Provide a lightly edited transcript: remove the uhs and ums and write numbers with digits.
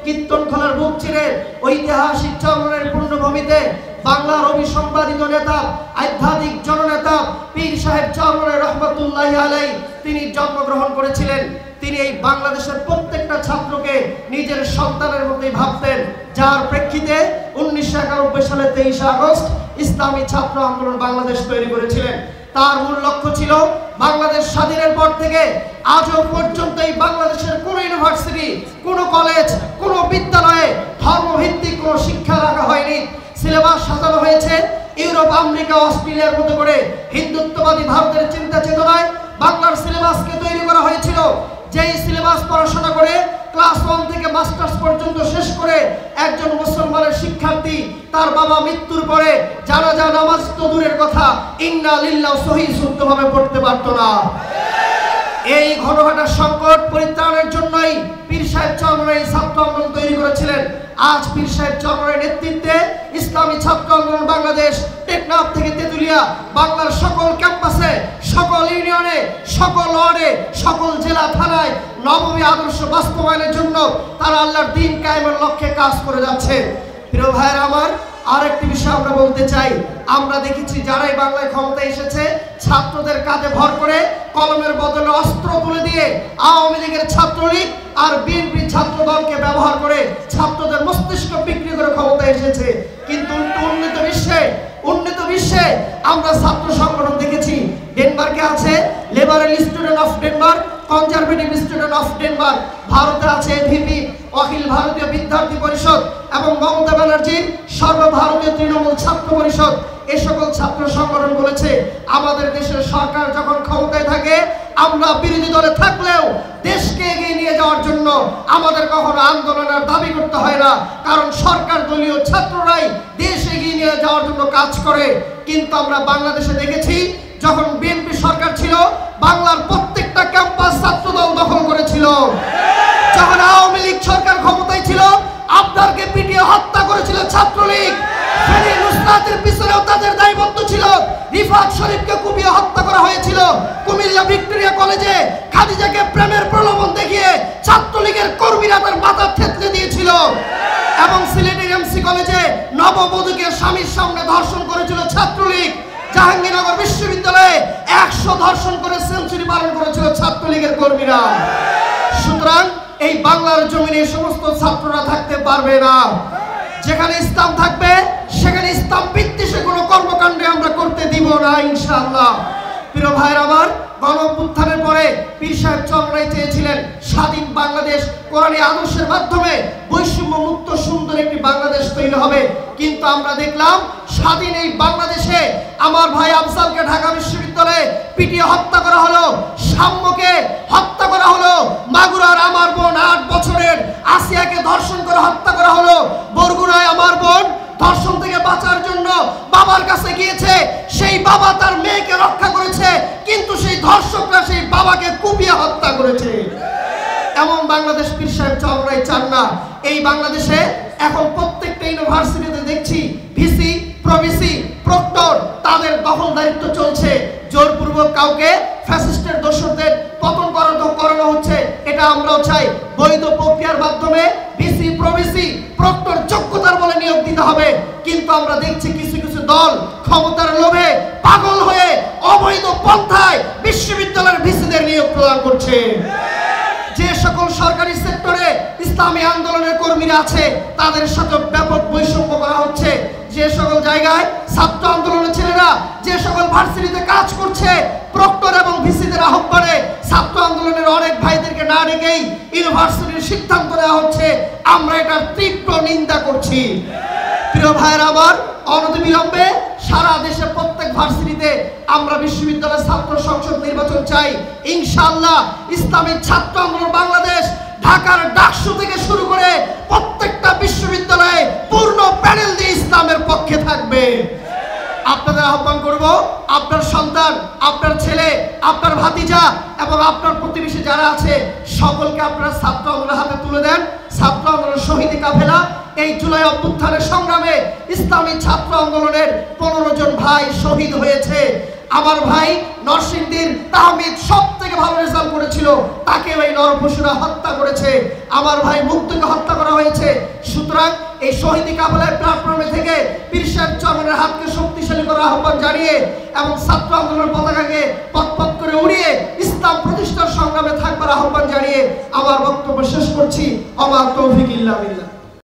কীর্তনখোলার বুক চিরে ঐতিহাসিক চরমনের পূর্ণভূমিতে বাংলার অবিসংবাদিত নেতা, আধ্যাত্মিক জননেতা পীর সাহেব চরমনের রহমতুল্লাহি আলাইহি তিনি জন্মগ্রহণ করেছিলেন। তিনি এই বাংলাদেশের প্রত্যেকটা ছাত্রকে নিজের সন্তানের মতোই ভাবতেন, যার প্রেক্ষিতে 1991 সালে 23 আগস্ট ইসলামী ছাত্র আন্দোলন বাংলাদেশ তৈরি করেছিলেন। তার মূল লক্ষ্য ছিল বাংলাদেশ স্বাধীনের পর থেকে আজও পর্যন্ত এই বাংলাদেশের কোনো ইউনিভার্সিটি, কোনো কলেজ, কোনো বিদ্যালয়ে ধর্মভিত্তিক কোনো শিক্ষা রাখা হয়নি। সিলেবাস সাজানো হয়েছে ইউরোপ, আমেরিকা, অস্ট্রেলিয়ার মতো করে হিন্দুত্ববাদী ভারতের চিন্তা চেতনায় বাংলার সিলেবাসকে তৈরি করা হয়েছিল। যেই সিলেবাস পড়াশোনা করে ক্লাস 1 থেকে মাস্টার্স পর্যন্ত শেষ করে একজন মুসলমানের শিক্ষার্থী তার বাবা মৃত্যুর পরে জানাজা নামাজ তো দূরের কথা, ইন্না লিল্লাহি সহিহ শুদ্ধভাবে পড়তে পারত না। এই ঘনঘটা সংকট পরিত্রাণের জন্যই পীর সাহেব চরমনের ছাত্র আন্দোলন তৈরি করেছিলেন। আজ পীর সাহেব চরমনের নেতৃত্বে ইসলামী ছাত্র আন্দোলন বাংলাদেশ টেকনাফ থেকে তেতুলিয়া বাংলার সকল ক্যাম্পাসে, সকল ইউনিয়নে, সকল ওয়ার্ডে, সকল জেলা থানায় নবমী আদর্শ বাস্তবায়নের জন্য তারা আল্লাহর দ্বীন কায়েমের লক্ষ্যে কাজ করে যাচ্ছে। প্রিয় ভাইয়েরা আমার, আরেকটি বিষয় আমরা বলতে চাই, আমরা দেখেছি যারাই বাংলায় ক্ষমতায় এসেছে ছাত্রদের কাঁধে ভর করে কলমের বদলে অস্ত্র তুলে দিয়ে আওয়ামী লীগের ছাত্রলীগ আর বিএনপি ছাত্র দলকে ব্যবহার করে ছাত্রদের মস্তিষ্ক বিক্রি করে ক্ষমতায় এসেছে। কিন্তু উন্নত বিশ্বে আমরা ছাত্র সংগঠন দেখেছি। ডেনমার্কে আছে liberal student of Denmark, conservative student of Denmark, ভারতে আছে এভিপি অখিল ভারতীয় বিদ্যার্থী পরিষদ এবং মমতা ব্যানার্জির সর্বভারতীয় তৃণমূল ছাত্র পরিষদ। এই সকল ছাত্র সংগঠন বলেছে আমাদের দেশের সরকার যখন ক্ষমতায় থাকে আমরা বিরোধী দলে থাকলেও দেশকে এগিয়ে নিয়ে যাওয়ার জন্য আমাদের কখনো আন্দোলনের দাবি করতে হয় না, কারণ সরকার দলীয় ছাত্ররাই দেশ এগিয়ে নিয়ে যাওয়ার জন্য কাজ করে। কিন্তু আমরা বাংলাদেশে দেখেছি যখন বিএনপি সরকার ছিল বাংলার প্রত্যেকটা ক্যাম্পাস ছাত্রদল দখল করেছিল। যখন আওয়ামী লীগ সরকার ক্ষমতায় ছিল আপনাকে পিটিয়ে হত্যা করেছিল ছাত্রলীগ। ফেনী নুসরাতের পিছনেও তাদের দায়বদ্ধ ছিল। রিফাত শরীফকে কুপিয়ে হত্যা করা হয়েছিল। কুমিল্লা ভিক্টোরিয়া কলেজে খাদিজাকে প্রেমের প্রলোভন দেখিয়ে ছাত্রলীগের কর্মীরা তার মাথা থেতলে দিয়েছিল। এবং সিলেটের এমসি কলেজে নববধূকে স্বামীর সামনে ধর্ষণ করেছিল ছাত্রলীগ। জাহাঙ্গীরনগর বিশ্ববিদ্যালয়ে 100 ধর্ষণ করে সেঞ্চুরি পালন করেছিল ছাত্রলীগের কর্মীরা। সুতরাং এই বাংলার জমিনে সমস্ত ছাত্ররা থাকতে পারবে না। যেখানে ইসলাম থাকবে সেখানে ইসলাম বিদ্বেষী কোনো কর্মকাণ্ডে আমরা করতে দিব না ইনশাআল্লাহ। প্রিয় ভাইয়ের আমার, গণঅভ্যুত্থানের পরে পীর সাহেব চরমনাই চেয়েছিলেন স্বাধীন বাংলাদেশ কোরআনী আদর্শের মাধ্যমে বৈষম্য মুক্ত সুন্দর একটি বাংলাদেশ তৈরি হবে। কিন্তু আমরা দেখলাম স্বাধীন এই বাংলাদেশে আমার ভাই আফজালকে ঢাকা বিশ্ববিদ্যালয়ে পিটিয়ে হত্যা করা হলো, সাম্যকে হত্যা করা হলো, মাগুরার আমার বোন 8 বছরের আসিয়াকে ধর্ষণ করে হত্যা করা হলো, বরগুনায় আমার বোন ধর্ষণ থেকে বাঁচার জন্য বাবার কাছে গিয়েছে, সেই বাবা তার মেয়েকে রক্ষা করেছে, কিন্তু সেই ধর্ষকরা সেই বাবাকে কুপিয়ে হত্যা করেছে। এমন বাংলাদেশ পীর সাহেব চরমনাই চান না। এই বাংলাদেশে এখন প্রত্যেকটা ইউনিভার্সিটিতে দেখছি ভিসি, প্রভিসি, প্রক্টর তাদের দখলদারিত্ব চলছে। জোরপূর্বক কাউকে ফ্যাসিস্টের দোসরদের পতন করানো হচ্ছে, এটা আমরাও চাই। বৈধ প্রক্রিয়ার মাধ্যমে ভিসি, প্রভিসি, প্রক্টর যোগ্যতার বলে নিয়োগ দিতে হবে। কিন্তু আমরা দেখছি কিছু কিছু দল ক্ষমতার লোভে পাগল হয়ে অবৈধ পন্থায় বিশ্ববিদ্যালয়ের ভিসিদের নিয়োগ প্রদান করছে। যে সকল সরকারি সেক্টরে ইসলামী আন্দোলনের কর্মীরা আছে তাদের সাথে ব্যাপক বৈষম্য করা হচ্ছে। যে সকল জায়গায় ছাত্র আন্দোলনের ছেলেরা যে সকল ভার্সিটিতে কাজ করছে প্রক্টর এবং ভিসিদের আহ্বানে ছাত্র আন্দোলনের অনেক ভাইদেরকে না ডেকেই ইউনিভার্সিটির সিদ্ধান্ত নেওয়া হচ্ছে। আমরা এটার তীব্র নিন্দা করছি। প্রিয় ভাইয়েরা আমার, অনতিবিলম্বে সারা দেশে প্রত্যেক ভার্সিটিতে আমরা বিশ্ববিদ্যালয় ছাত্র সংসদ নির্বাচন চাই। ইনশাআল্লাহ ইসলামী ছাত্র আন্দোলন বাংলাদেশ ঢাকার ডাকসু থেকে শুরু করে প্রত্যেকটা বিশ্ববিদ্যালয়ে পূর্ণ প্যানেল দিয়ে ইসলামের পক্ষে থাকবে। আপনাদের আহ্বান করব, আপনার সন্তান, আপনার ছেলে, আপনার ভাতিজা এবং আপনার প্রতিবেশী যারা আছে সকলকে আপনারা ছাত্র আন্দোলনের হাতে তুলে দেন। ছাত্র আন্দোলন শহীদি কাফেলা এই জুলাই অভ্যুত্থানের সংগ্রামে ইসলামী ছাত্র আন্দোলনের 15 জন ভাই শহীদ হয়েছে। আমার ভাই নরসিংদীর তাহমিদ সবথেকে ভালো রেজাল্ট করেছিল, তাকে ওই নরপশুরা হত্যা করেছে। আমার ভাই মুক্তকে হত্যা করা হয়েছে। সুতরাং এই শহীদি কাফেলার প্ল্যাটফর্মে থেকে পীর সাহেব চরমনের হাতকে শক্তিশালী করার আহ্বান জানিয়ে এবং ছাত্র আন্দোলনের পতাকাকে পথ করে উড়িয়ে ইসলাম প্রতিষ্ঠার সংগ্রামে থাকবার আহ্বান জানিয়ে আমার বক্তব্য শেষ করছি। আমা তৌফিক ইল্লা বিল্লাহ।